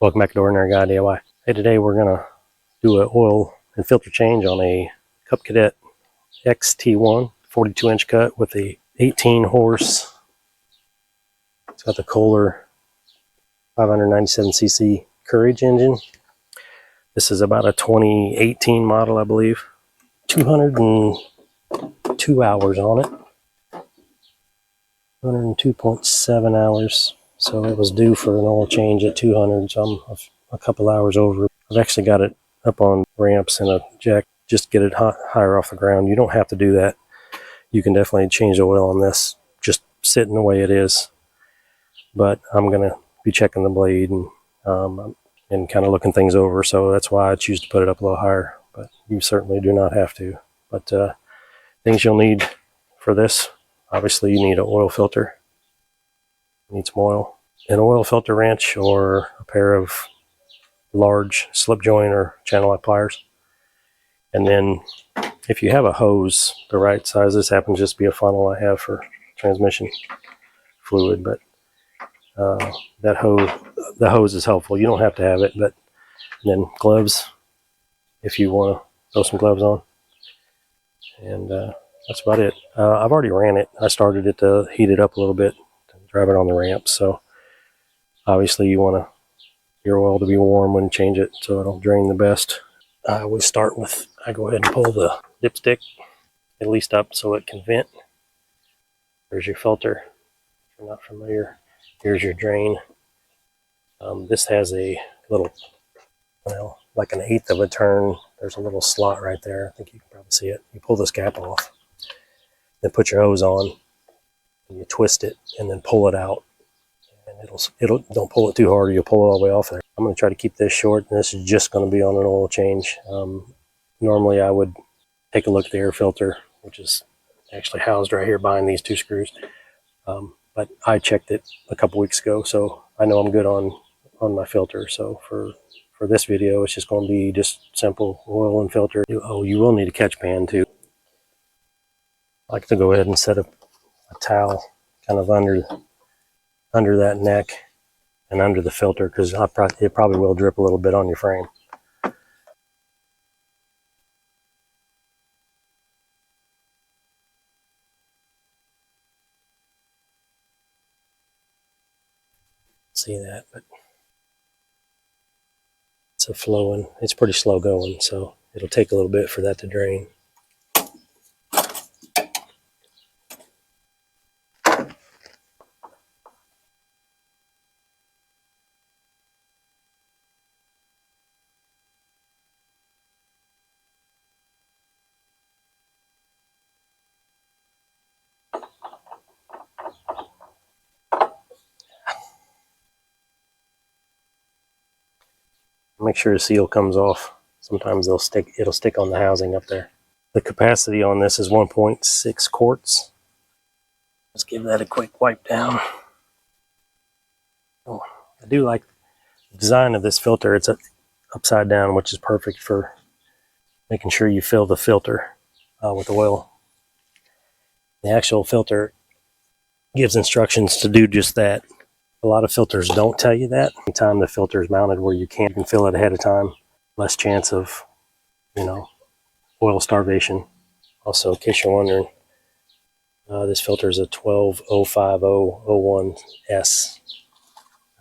Welcome back to Ordinary Guy DIY. Hey, today we're going to do an oil and filter change on a Cub Cadet XT1 42-inch cut with a 18 horse. It's got the Kohler 597cc Courage engine. This is about a 2018 model, I believe. 202 hours on it. 102.7 hours. So it was due for an oil change at 200, so I'm a couple hours over. I've actually got it up on ramps and a jack just to get it higher off the ground. You don't have to do that. You can definitely change the oil on this, just sitting the way it is. But I'm going to be checking the blade and kind of looking things over, so that's why I choose to put it up a little higher. But you certainly do not have to. But things you'll need for this, obviously you need an oil filter. You need some oil, an oil filter wrench, or a pair of large slip joint or channel lock pliers. And then if you have a hose the right size, this happens just to be a funnel I have for transmission fluid, but the hose is helpful. You don't have to have it, but then gloves if you want to throw some gloves on. And that's about it. I've already ran it. I started it to heat it up a little bit, drive it on the ramp. So obviously you want your oil to be warm when you change it so it'll drain the best. I always start with, I go ahead and pull the dipstick at least up so it can vent. There's your filter. If you're not familiar, here's your drain. This has a little, well, like an eighth of a turn. There's a little slot right there. I think you can probably see it. You pull this cap off, then put your hose on, and you twist it and then pull it out, and it'll don't pull it too hard or you'll pull it all the way off there. I'm going to try to keep this short, and this is just going to be on an oil change. Normally I would take a look at the air filter, which is actually housed right here behind these two screws, but I checked it a couple weeks ago, so I know I'm good on my filter. So for this video, it's just going to be just simple oil and filter. Oh, you will need a catch pan too. I like to go ahead and set up a towel kind of under that neck and under the filter, because it probably will drip a little bit on your frame. See that, but it's flowing. It's pretty slow going, so it'll take a little bit for that to drain. Make sure the seal comes off. Sometimes it'll stick on the housing up there. The capacity on this is 1.6 quarts. Let's give that a quick wipe down. Oh, I do like the design of this filter. It's upside down, which is perfect for making sure you fill the filter with oil. The actual filter gives instructions to do just that. A lot of filters don't tell you that. Anytime the filter is mounted where you can fill it ahead of time, less chance of, oil starvation. Also, in case you're wondering, this filter is a 1205001S.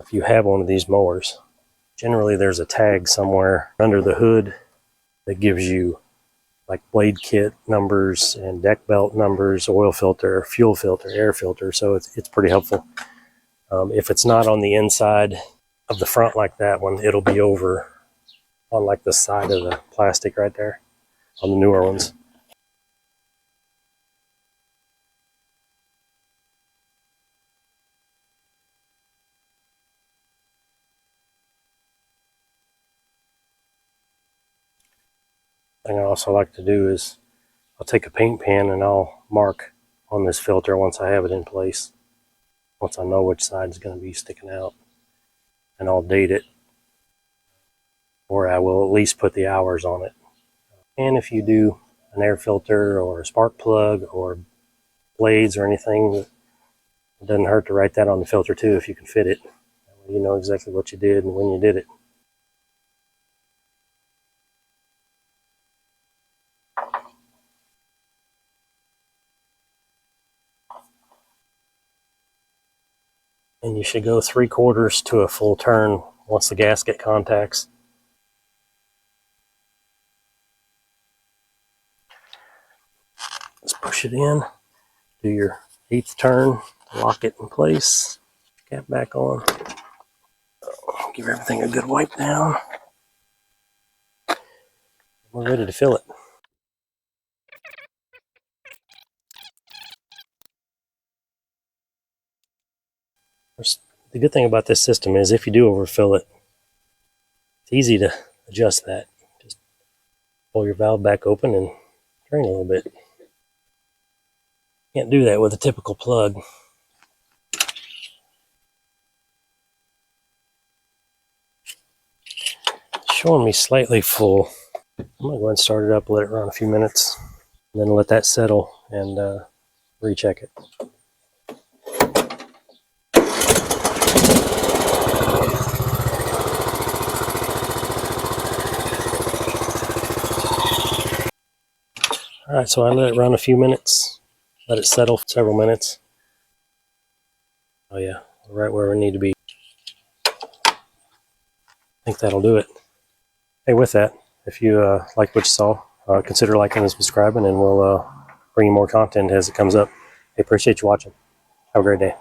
If you have one of these mowers, generally there's a tag somewhere under the hood that gives you like blade kit numbers and deck belt numbers, oil filter, fuel filter, air filter. So it's pretty helpful. If it's not on the inside of the front like that one, it'll be over on like the side of the plastic right there on the newer ones. Thing I also like to do is I'll take a paint pen and I'll mark on this filter once I have it in place. Once I know which side is going to be sticking out, and I'll date it, or I will at least put the hours on it. And if you do an air filter or a spark plug or blades or anything, it doesn't hurt to write that on the filter too if you can fit it. That You know exactly what you did and when you did it. And you should go 3/4 to a full turn once the gasket contacts. Just push it in, do your 8th turn, lock it in place, cap back on. Give everything a good wipe down. We're ready to fill it. The good thing about this system is if you do overfill it, it's easy to adjust that. Just pull your valve back open and drain a little bit. Can't do that with a typical plug. It's showing me slightly full. I'm going to go ahead and start it up, let it run a few minutes, and then let that settle and recheck it. Alright, so I let it run a few minutes, let it settle for several minutes. Oh yeah, right where we need to be. I think that'll do it. Hey, with that, if you liked what you saw, consider liking and subscribing, and we'll bring you more content as it comes up. I appreciate you watching. Have a great day.